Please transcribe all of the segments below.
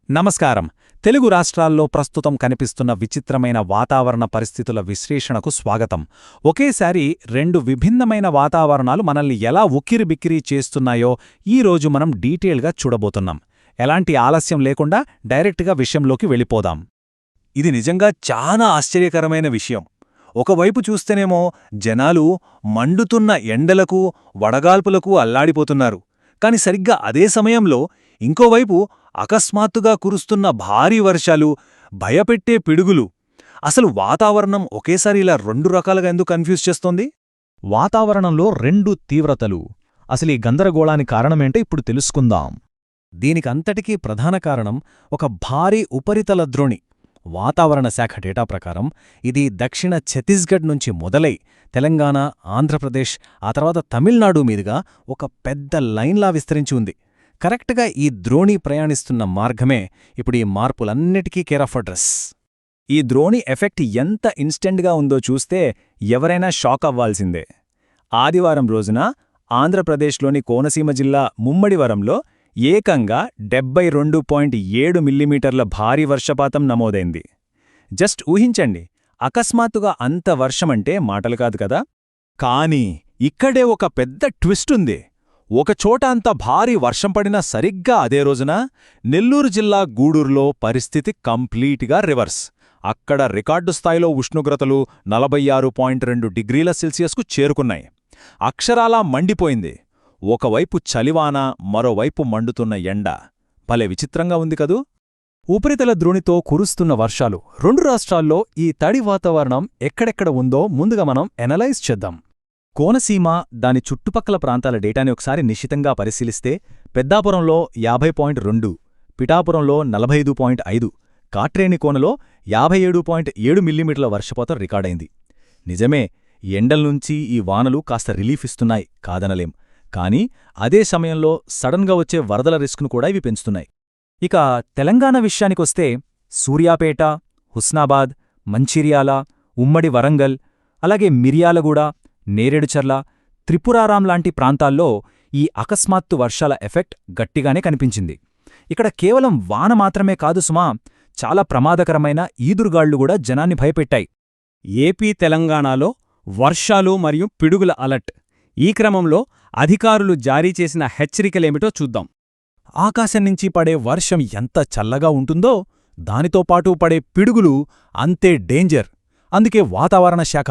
నమస్కారం. తెలుగు రాష్ట్రాల్లో ప్రస్తుతం కనిపిస్తున్న విచిత్రమైన వాతావరణ పరిస్థితుల విశ్లేషణకు స్వాగతం. ఒకేసారి రెండు విభిన్నమైన వాతావరణాలు మనల్ని ఎలా ఉక్కిరిబిక్కిరి చేస్తున్నాయో ఈరోజు మనం డీటెయిల్గా చూడబోతున్నాం. ఎలాంటి ఆలస్యం లేకుండా డైరెక్ట్గా విషయంలోకి వెళ్ళిపోదాం. ఇది నిజంగా చాలా ఆశ్చర్యకరమైన విషయం. ఒకవైపు చూస్తేనేమో జనాలు మండుతున్న ఎండలకు వడగాల్పులకు అల్లాడిపోతున్నారు. కాని సరిగ్గా అదే సమయంలో ఇంకోవైపు అకస్మాత్తుగా కురుస్తున్న భారీ వర్షాలు, భయపెట్టే పిడుగులు. అసలు వాతావరణం ఒకేసారి ఇలా రెండు రకాలుగా ఎందుకు కన్ఫ్యూజ్ చేస్తోంది? వాతావరణంలో రెండు తీవ్రతలు. అసలీ గందరగోళానికి కారణమేంటో ఇప్పుడు తెలుసుకుందాం. దీనికంతటికీ ప్రధాన కారణం ఒక భారీ ఉపరితల ద్రోణి. వాతావరణ శాఖ డేటా ప్రకారం ఇది దక్షిణ ఛత్తీస్గఢ్ నుంచి మొదలై తెలంగాణ, ఆంధ్రప్రదేశ్, ఆ తర్వాత తమిళనాడు మీదుగా ఒక పెద్ద లైన్లా విస్తరించి ఉంది. కరెక్ట్గా ఈ ద్రోణి ప్రయాణిస్తున్న మార్గమే ఇప్పుడు ఈ మార్పులన్నిటికీ కేర్ ఆఫ్ అడ్రస్. ఈ ద్రోణి ఎఫెక్ట్ ఎంత ఇన్స్టెంట్గా ఉందో చూస్తే ఎవరైనా షాక్ అవ్వాల్సిందే. ఆదివారం రోజున ఆంధ్రప్రదేశ్లోని కోనసీమ జిల్లా ముమ్మడివరంలో ఏకంగా 72.7 మిల్లీమీటర్ల భారీ వర్షపాతం నమోదైంది. జస్ట్ ఊహించండి, అకస్మాత్తుగా అంత వర్షమంటే మాటలు కాదు కదా. కానీ ఇక్కడే ఒక పెద్ద ట్విస్టుంది. ఒకచోట అంత భారీ వర్షం పడినా సరిగ్గా అదే రోజున నెల్లూరు జిల్లా గూడూరులో పరిస్థితి కంప్లీట్గా రివర్స్. అక్కడ రికార్డు స్థాయిలో ఉష్ణోగ్రతలు 46.2 డిగ్రీల సెల్సియస్కు చేరుకున్నాయి. అక్షరాలా మండిపోయింది. ఒకవైపు చలివాన, మరోవైపు మండుతున్న ఎండ. భలే విచిత్రంగా ఉంది కదూ. ఉపరితల ద్రోణితో కురుస్తున్న వర్షాలు. రెండు రాష్ట్రాల్లో ఈ తడి వాతావరణం ఎక్కడెక్కడ ఉందో ముందుగా మనం ఎనలైజ్ చేద్దాం. కోనసీమ, దాని చుట్టుపక్కల ప్రాంతాల డేటాని ఒకసారి నిశితంగా పరిశీలిస్తే పెద్దాపురంలో 50.2, పిఠాపురంలో 45.5, కాట్రేనికోనలో 57.7 మిల్లీమీటర్ల వర్షపాతం రికార్డైంది. నిజమే, ఎండల్నుంచి ఈ వానలు కాస్త రిలీఫ్ ఇస్తున్నాయి, కాదనలేం. కానీ అదే సమయంలో సడన్గా వచ్చే వరదల రిస్క్ను కూడా ఇవి పెంచుతున్నాయి. ఇక తెలంగాణ విషయానికొస్తే సూర్యాపేట, హుస్నాబాద్, మంచిర్యాల, ఉమ్మడి వరంగల్, అలాగే మిర్యాలగూడ, నేరేడుచర్ల, త్రిపురారాం లాంటి ప్రాంతాల్లో ఈ అకస్మాత్తు వర్షాల ఎఫెక్ట్ గట్టిగానే కనిపించింది. ఇక్కడ కేవలం వాన మాత్రమే కాదు సుమా, చాలా ప్రమాదకరమైన ఈదురుగాళ్లు కూడా జనాన్ని భయపెట్టాయి. ఏపీ, తెలంగాణలో వర్షాలు మరియు పిడుగుల అలర్ట్. ఈ క్రమంలో అధికారులు జారీ చేసిన హెచ్చరికలేమిటో చూద్దాం. ఆకాశం నుంచి పడే వర్షం ఎంత చల్లగా ఉంటుందో దానితో పాటు పడే పిడుగులు అంతే డేంజర్. అందుకే వాతావరణ శాఖ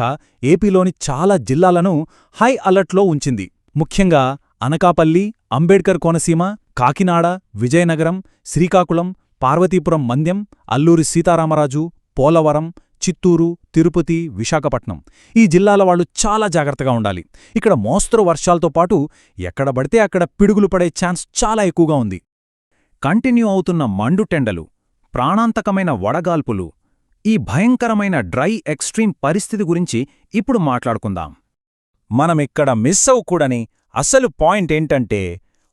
ఏపీలోని చాలా జిల్లాలను హై అలర్ట్లో ఉంచింది. ముఖ్యంగా అనకాపల్లి, అంబేడ్కర్ కోనసీమ, కాకినాడ, విజయనగరం, శ్రీకాకుళం, పార్వతీపురం మన్యం, అల్లూరి సీతారామరాజు, పోలవరం, చిత్తూరు, తిరుపతి, విశాఖపట్నం ఈ జిల్లాల వాళ్లు చాలా జాగ్రత్తగా ఉండాలి. ఇక్కడ మోస్తరు వర్షాలతో పాటు ఎక్కడబడితే అక్కడ పిడుగులు పడే ఛాన్స్ చాలా ఎక్కువగా ఉంది. కంటిన్యూ అవుతున్న మండుటెండలు, ప్రాణాంతకమైన వడగాల్పులు, ఈ భయంకరమైన డ్రై ఎక్స్ట్రీమ్ పరిస్థితి గురించి ఇప్పుడు మాట్లాడుకుందాం. మనమిక్కడ మిస్ అవ్వకూడని అసలు పాయింట్ ఏంటంటే,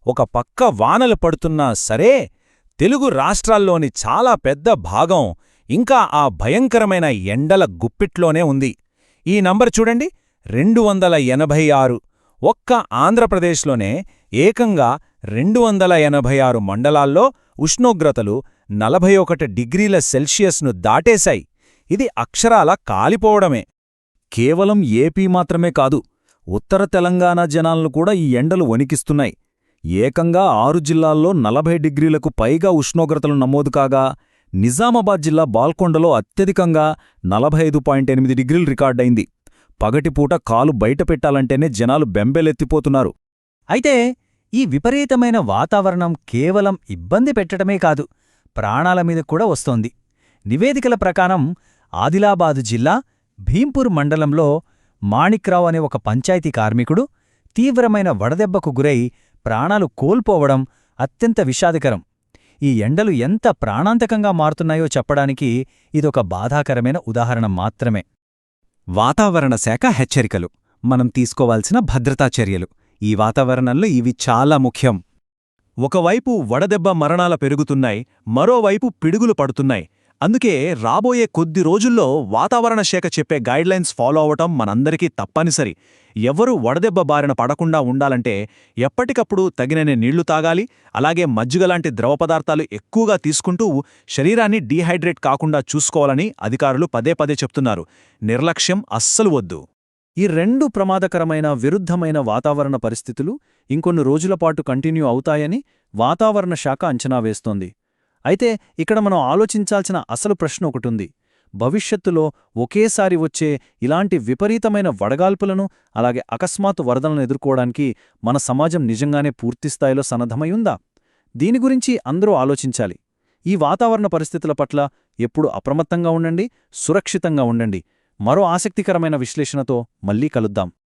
ఒక పక్క వానలు పడుతున్నా సరే తెలుగు రాష్ట్రాల్లోని చాలా పెద్ద భాగం ఇంకా ఆ భయంకరమైన ఎండల గుప్పిట్లోనే ఉంది. ఈ నంబర్ చూడండి, 286. ఒక్క ఆంధ్రప్రదేశ్లోనే ఏకంగా 286 మండలాల్లో ఉష్ణోగ్రతలు 41 డిగ్రీల సెల్సియస్ను దాటేశాయి. ఇది అక్షరాల కాలిపోవడమే. కేవలం ఏపీ మాత్రమే కాదు, ఉత్తర తెలంగాణ జనాలను కూడా ఈ ఎండలు వణికిస్తున్నాయి. ఏకంగా 6 జిల్లాల్లో 40 డిగ్రీలకు పైగా ఉష్ణోగ్రతలు నమోదు కాగా, నిజామాబాద్ జిల్లా బాల్కొండలో అత్యధికంగా 45.8 డిగ్రీలు రికార్డైంది. పగటిపూట కాలు బయట పెట్టాలంటేనే జనాలు బెంబెలెత్తిపోతున్నారు. అయితే ఈ విపరీతమైన వాతావరణం కేవలం ఇబ్బంది పెట్టడమే కాదు, ప్రాణాల మీద కూడా వస్తోంది. నివేదికల ప్రకారం ఆదిలాబాదు జిల్లా భీంపూర్ మండలంలో మాణిక్రావు అనే ఒక పంచాయతీ కార్మికుడు తీవ్రమైన వడదెబ్బకు గురై ప్రాణాలు కోల్పోవడం అత్యంత విషాదకరం. ఈ ఎండలు ఎంత ప్రాణాంతకంగా మారుతున్నాయో చెప్పడానికి ఇదొక బాధాకరమైన ఉదాహరణ మాత్రమే. వాతావరణ శాఖ హెచ్చరికలు, మనం తీసుకోవాల్సిన భద్రతా చర్యలు. ఈ వాతావరణంలో ఇవి చాలా ముఖ్యం. ఒకవైపు వడదెబ్బ మరణాల పెరుగుతున్నాయి, మరోవైపు పిడుగులు పడుతున్నాయి. అందుకే రాబోయే కొద్ది రోజుల్లో వాతావరణ శాఖ చెప్పే గైడ్లైన్స్ ఫాలో అవటం మనందరికీ తప్పనిసరి. ఎవరూ వడదెబ్బ బారిన పడకుండా ఉండాలంటే ఎప్పటికప్పుడు తగినన్ని నీళ్లు తాగాలి, అలాగే మజ్జిగలాంటి ద్రవ పదార్థాలు ఎక్కువగా తీసుకుంటూ శరీరాన్ని డీహైడ్రేట్ కాకుండా చూసుకోవాలని అధికారులు పదే పదే చెప్తున్నారు. నిర్లక్ష్యం అస్సలు వద్దు. ఈ రెండు ప్రమాదకరమైన విరుద్ధమైన వాతావరణ పరిస్థితులు ఇంకొన్ని రోజులపాటు కంటిన్యూ అవుతాయని వాతావరణ శాఖ అంచనా వేస్తోంది. అయితే ఇక్కడ మనం ఆలోచించాల్సిన అసలు ప్రశ్న ఒకటుంది. భవిష్యత్తులో ఒకేసారి వచ్చే ఇలాంటి విపరీతమైన వడగాల్పులను, అలాగే అకస్మాత్తు వరదలను ఎదుర్కోవడానికి మన సమాజం నిజంగానే పూర్తిస్థాయిలో సన్నద్ధమయ్యుందా? దీని గురించి అందరూ ఆలోచించాలి. ఈ వాతావరణ పరిస్థితుల పట్ల ఎప్పుడూ అప్రమత్తంగా ఉండండి, సురక్షితంగా ఉండండి. మరో ఆసక్తికరమైన విశ్లేషణతో మళ్ళీ కలుద్దాం.